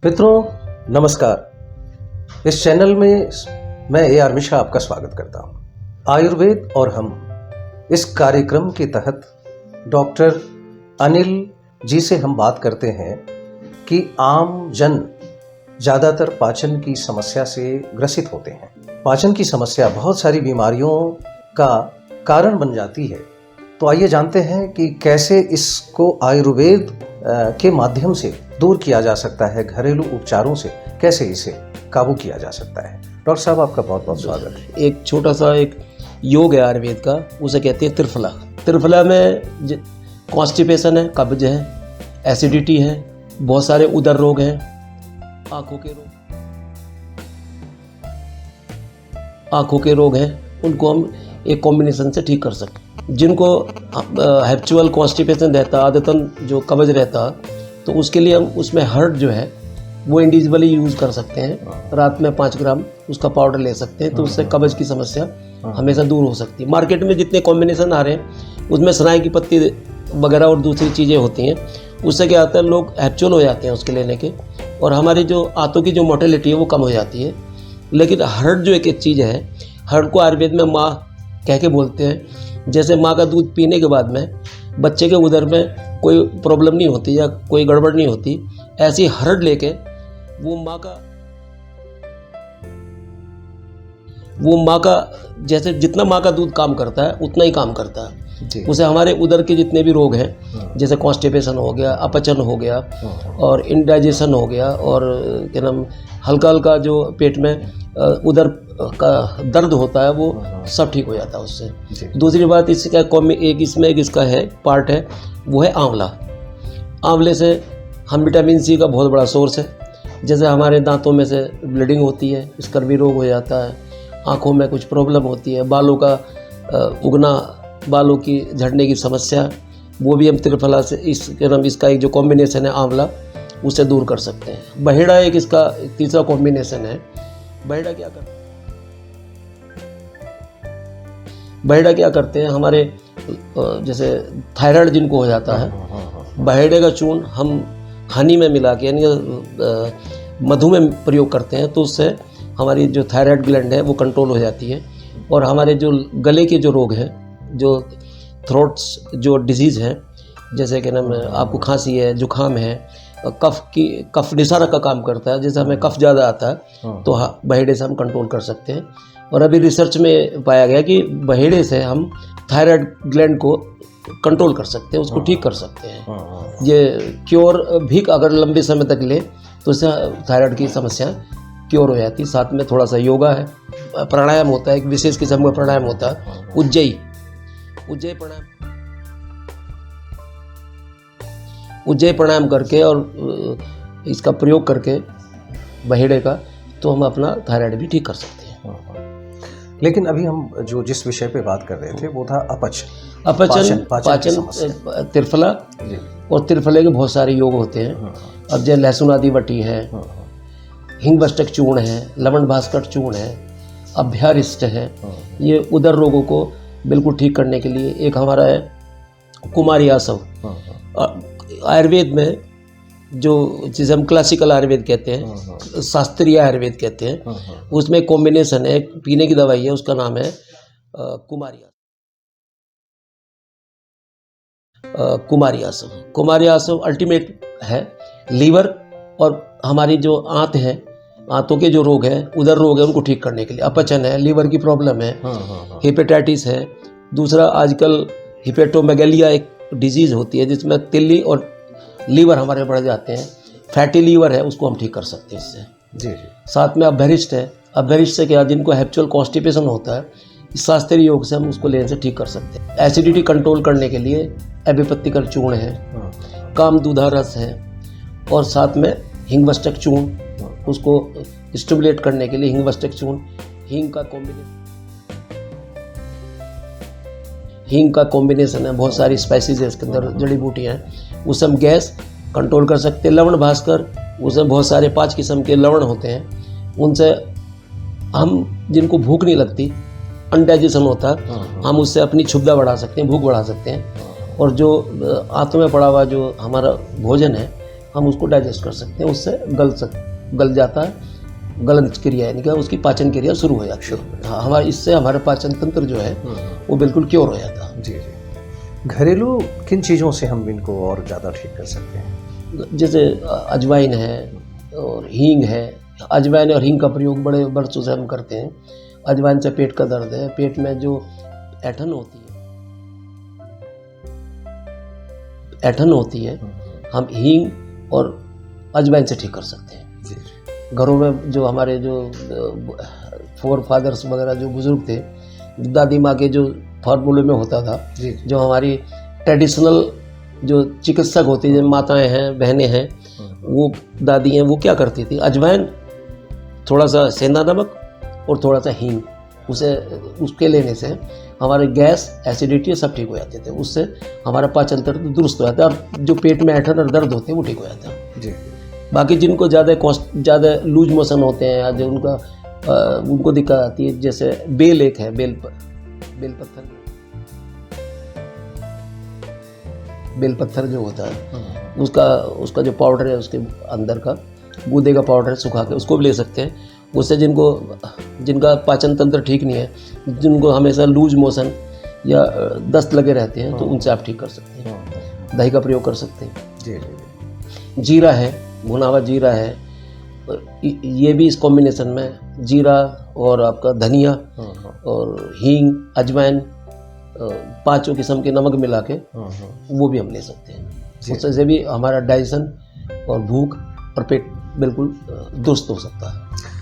मित्रों नमस्कार। इस चैनल में मैं AR मिश्रा आपका स्वागत करता हूं। आयुर्वेद और हम इस कार्यक्रम के तहत डॉक्टर अनिल जी से हम बात करते हैं कि आम जन ज़्यादातर पाचन की समस्या से ग्रसित होते हैं। पाचन की समस्या बहुत सारी बीमारियों का कारण बन जाती है। तो आइए जानते हैं कि कैसे इसको आयुर्वेद के माध्यम से दूर किया जा सकता है, घरेलू उपचारों से कैसे इसे काबू किया जा सकता है। डॉक्टर साहब आपका बहुत बहुत स्वागत है। एक छोटा सा एक योग है आयुर्वेद का, उसे कहते हैं त्रिफला। त्रिफला में कॉन्स्टिपेशन है, कब्ज है, एसिडिटी है, बहुत सारे उदर रोग हैं, आँखों के रोग हैं, उनको हम एक कॉम्बिनेशन से ठीक कर सकते हैं। जिनको हैप्चुअल कॉन्स्टिपेशन रहता, आदतन जो कब्ज रहता, तो उसके लिए हम उसमें हर्ड जो है वो इंडिविजुअली यूज़ कर सकते हैं। रात में 5 ग्राम उसका पाउडर ले सकते हैं, तो उससे कब्ज की समस्या हमेशा दूर हो सकती है। मार्केट में जितने कॉम्बिनेशन आ रहे हैं उसमें सनाई की पत्ती वगैरह और दूसरी चीज़ें होती हैं, उससे क्या होता है लोग हैप्चुअल हो जाते हैं उसके लेने के, और हमारी जो आंतों की जो मोर्टेलिटी है वो कम हो जाती है। लेकिन हर्ड जो एक चीज़ है, हर्ड को आयुर्वेद में माँ कह के बोलते हैं। जैसे माँ का दूध पीने के बाद में बच्चे के उदर में कोई प्रॉब्लम नहीं होती या कोई गड़बड़ नहीं होती, ऐसी हर्ड लेके वो माँ का जैसे जितना माँ का दूध काम करता है उतना ही काम करता है। उसे हमारे उदर के जितने भी रोग हैं, जैसे कॉन्स्टिपेशन हो गया, अपचन हो गया और इंडाइजेशन हो गया, और क्या नाम हल्का हल्का जो पेट में उदर का दर्द होता है वो सब ठीक हो जाता है उससे। दूसरी बात इसका एक इसका है पार्ट है, वो है आंवला। आंवले से हम विटामिन सी का बहुत बड़ा सोर्स है। जैसे हमारे दांतों में से ब्लीडिंग होती है, स्कर्वी रोग हो जाता है, आँखों में कुछ प्रॉब्लम होती है, बालों का उगना, बालों की झड़ने की समस्या, वो भी हम त्रिफला से इसका एक जो कॉम्बिनेशन है आंवला, उसे दूर कर सकते हैं। बहेड़ा एक इसका तीसरा कॉम्बिनेशन है। बहेड़ा क्या करते हैं, हमारे जैसे थायराइड जिनको हो जाता है, बहेड़े का चूर्ण हम हनी में मिला के यानी मधु में प्रयोग करते हैं, तो उससे हमारी जो थायराइड ग्लैंड है वो कंट्रोल हो जाती है। और हमारे जो गले के जो रोग हैं, जो थ्रोट्स जो डिजीज़ हैं, जैसे कि नाम आपको खांसी है, जुखाम है, कफ निसारक का काम करता है, जैसे हमें कफ ज़्यादा आता है तो बहेड़े से हम कंट्रोल कर सकते हैं। और अभी रिसर्च में पाया गया कि बहेड़े से हम थायराइड ग्लैंड को कंट्रोल कर सकते हैं, उसको ठीक कर सकते हैं। ये क्योर भी अगर लंबे समय तक ले तो इससे थायराइड की समस्या क्योर हो जाती है। साथ में थोड़ा सा योगा है, प्राणायाम होता है, एक विशेष किस्म का प्राणायाम होता है, उज्जयी प्राणायाम करके और इसका प्रयोग करके बहेड़े का, तो हम अपना थायराइड भी ठीक कर सकते हैं। लेकिन अभी हम जिस विषय पे बात कर रहे थे वो था पाचन त्रिफला, और त्रिफले के बहुत सारे योग होते हैं। अब जैसे लहसुन आदि वटी है, हिंगवष्टक चूर्ण है, लवण भास्कर चूर्ण है, अभ्यारिष्ट है, ये उदर रोगों को बिल्कुल ठीक करने के लिए। एक हमारा है कुमारी आसव। आयुर्वेद में जिसे हम क्लासिकल आयुर्वेद कहते हैं, शास्त्रीय आयुर्वेद कहते हैं, उसमें कॉम्बिनेशन है, पीने की दवाई है, उसका नाम है कुमारी आसव। कुमारी आसव अल्टीमेट है लीवर और हमारी जो आंत है, आंतों के जो रोग हैं, उदर रोग है, उनको ठीक करने के लिए। अपचन है, लीवर की प्रॉब्लम है, हेपेटाइटिस है। दूसरा आजकल हिपेटोमेगेलिया एक डिजीज़ होती है जिसमें तिल्ली और लीवर हमारे बढ़ जाते हैं, फैटी लीवर है, उसको हम ठीक कर सकते हैं इससे। साथ में अभ्यरिष्ट है। अभ्यरिष्ट से क्या, जिनको हैप्चुअल कॉन्स्टिपेशन होता है, इस शास्त्रीय योग से हम उसको लेने से ठीक कर सकते हैं। एसिडिटी कंट्रोल करने के लिए एबिपत्तिकर चूर्ण है, कामदूधा रस है, और साथ में हिंगवष्टक चूर्ण, उसको स्टिमुलेट करने के लिए हिंगवष्टक चूर्ण, हींग का कॉम्बिनेशन है, बहुत सारी स्पाइसेस है इसके अंदर, जड़ी बूटियाँ हैं, उससे हम गैस कंट्रोल कर सकते हैं। लवण भास्कर, उसमें बहुत सारे 5 किस्म के लवण होते हैं, उनसे हम जिनको भूख नहीं लगती, अनडाइजेशन होता है, हम उससे अपनी क्षुधा बढ़ा सकते हैं, भूख बढ़ा सकते हैं। और जो आंतों में पड़ा हुआ जो हमारा भोजन है, हम उसको डाइजेस्ट कर सकते हैं, उससे गल जाता है, गलन क्रिया यानी कि उसकी पाचन क्रिया शुरू हो जाती है। हाँ, हमारे इससे हमारा पाचन तंत्र जो है वो बिल्कुल क्योर हो जाता है। जी जी। घरेलू किन चीज़ों से हम इनको और ज़्यादा ठीक कर सकते हैं? जैसे अजवाइन है और हींग है। अजवाइन और हींग का प्रयोग बड़े वर्षों से हम करते हैं। अजवाइन से पेट का दर्द है, पेट में जो ऐंठन होती है हम हींग और अजवाइन से ठीक कर सकते हैं। घरों में जो हमारे जो फोर फादर्स वगैरह जो बुजुर्ग थे, दादी माँ के जो फार्मूले में होता था, जो हमारी ट्रेडिशनल जो चिकित्सक होती है, माताएं हैं, बहनें हैं, वो दादी हैं, वो क्या करती थी, अजवाइन, थोड़ा सा सेंधा नमक और थोड़ा सा हींग, उसके लेने से हमारे गैस, एसिडिटी सब ठीक हो जाते थे। उससे हमारा पाचन तंत्र दुरुस्त हो जाता है और जो पेट में ऐंठन और दर्द होते हैं वो ठीक हो जाता है जी। बाकी जिनको ज़्यादा लूज मोशन होते हैं या जो उनको दिक्कत आती है, जैसे बेल एक है, बेल पत्थर जो होता है, उसका जो पाउडर है, उसके अंदर का गूदे का पाउडर सुखा के उसको भी ले सकते हैं। उससे जिनका पाचन तंत्र ठीक नहीं है, जिनको हमेशा लूज मोशन या दस्त लगे रहते हैं, तो उनसे आप ठीक कर सकते हैं। दही का प्रयोग कर सकते हैं जी। जीरा है, भुना हुआ जीरा है, ये भी इस कॉम्बिनेशन में जीरा और आपका धनिया और हींग, अजवाइन, 5 किस्म के नमक मिला के वो भी हम ले सकते हैं। उससे भी हमारा डाइजेशन और भूख और पेट बिल्कुल दुरुस्त हो सकता है।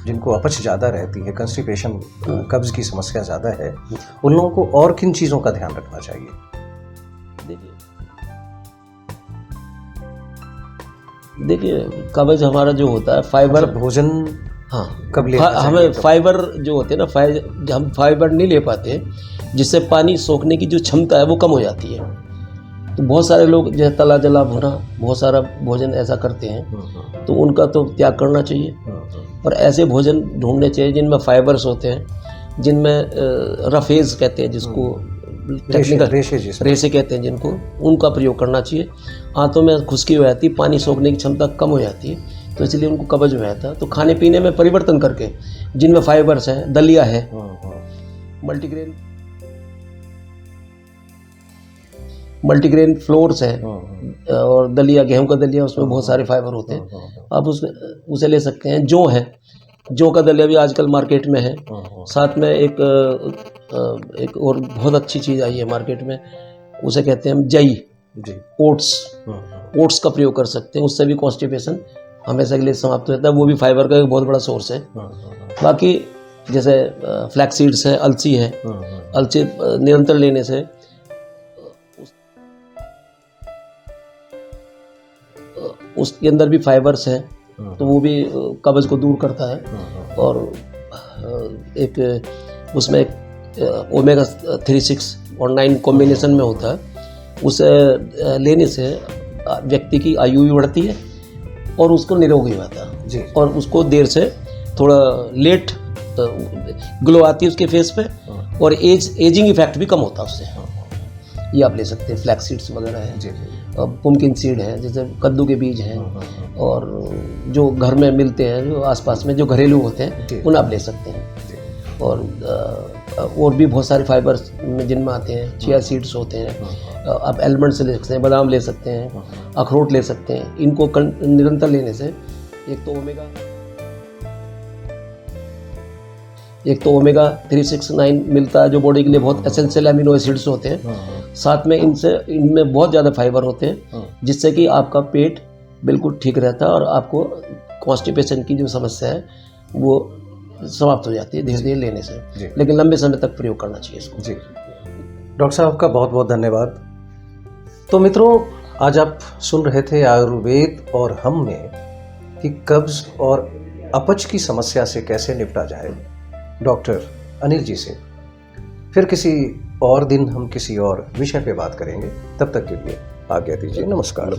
जिनको अपच ज़्यादा रहती है, कंस्टिपेशन, कब्ज की समस्या ज़्यादा है, उन लोगों को और किन चीज़ों का ध्यान रखना चाहिए? देखिए कब्ज हमारा जो होता है, फाइबर, भोजन हाँ कब लेना चाहिए? हमें फाइबर जो होते हैं ना, हम फाइबर नहीं ले पाते, जिससे पानी सोखने की जो क्षमता है वो कम हो जाती है। तो बहुत सारे लोग जो तला जला भुना बहुत सारा भोजन ऐसा करते हैं, तो उनका तो त्याग करना चाहिए और ऐसे भोजन ढूंढने चाहिए जिनमें फाइबर्स होते हैं, जिनमें रफेज कहते हैं, जिसको टेक्निकल रेशे कहते हैं, जिनको, उनका प्रयोग करना चाहिए। आंतों में खुश्की हो जाती है, पानी सोखने की क्षमता कम हो जाती है, तो इसलिए उनको कब्ज हो जाता है। तो खाने पीने में परिवर्तन करके, जिनमें फाइबर्स है, दलिया है, मल्टीग्रेन फ्लोर्स है और दलिया, गेहूं का दलिया, उसमें बहुत सारे फाइबर होते हैं, आप उसे ले सकते हैं। जौ है, जौ का दलिया भी आजकल मार्केट में है। साथ में एक और बहुत अच्छी चीज़ आई है मार्केट में, उसे कहते हैं हम जई, ओट्स का प्रयोग कर सकते हैं। उससे भी कॉन्स्टिपेशन हमेशा के लिए समाप्त हो जाता है, वो भी फाइबर का एक बहुत बड़ा सोर्स है। बाकी जैसे फ्लैक्स सीड्स है, अलसी है, अलसी निरंतर लेने से उसके अंदर भी फाइबर्स है, तो वो भी कब्ज को दूर करता है। और एक उसमें एक ओमेगा 3, 6 और 9 कॉम्बिनेशन में होता है, उसे लेने से व्यक्ति की आयु भी बढ़ती है और उसको निरोगी रहता है और उसको देर से थोड़ा लेट ग्लो आती है उसके फेस पे और एजिंग इफेक्ट भी कम होता है उससे। ये आप ले सकते हैं। फ्लैक्स सीड्स वगैरह है, पुम्पकिन सीड है, जैसे कद्दू के बीज हैं, और जो घर में मिलते हैं, जो आसपास में जो घरेलू होते हैं, उन्हें आप ले सकते हैं। और भी बहुत सारे फाइबर्स जिनमें आते हैं, चिया सीड्स होते हैं, आप आलमंड से ले सकते हैं, बादाम ले सकते हैं, अखरोट ले सकते हैं। इनको निरंतर लेने से एक तो ओमेगा 3, 6, 9 मिलता है, जो बॉडी के लिए बहुत एसेंशियल अमीनो एसिड्स होते हैं। साथ में इनमें बहुत ज़्यादा फाइबर होते हैं, जिससे कि आपका पेट बिल्कुल ठीक रहता है और आपको कॉन्स्टिपेशन की जो समस्या है वो समाप्त हो जाती है धीरे धीरे लेने से। लेकिन लंबे समय तक प्रयोग करना चाहिए इसको। जी, डॉक्टर साहब का बहुत बहुत धन्यवाद। तो मित्रों, आज आप सुन रहे थे आयुर्वेद और हम में कि कब्ज और अपच की समस्या से कैसे निपटा जाए, डॉक्टर अनिल जी से। फिर किसी और दिन हम किसी और विषय पे बात करेंगे। तब तक के लिए आज्ञा दीजिए। नमस्कार।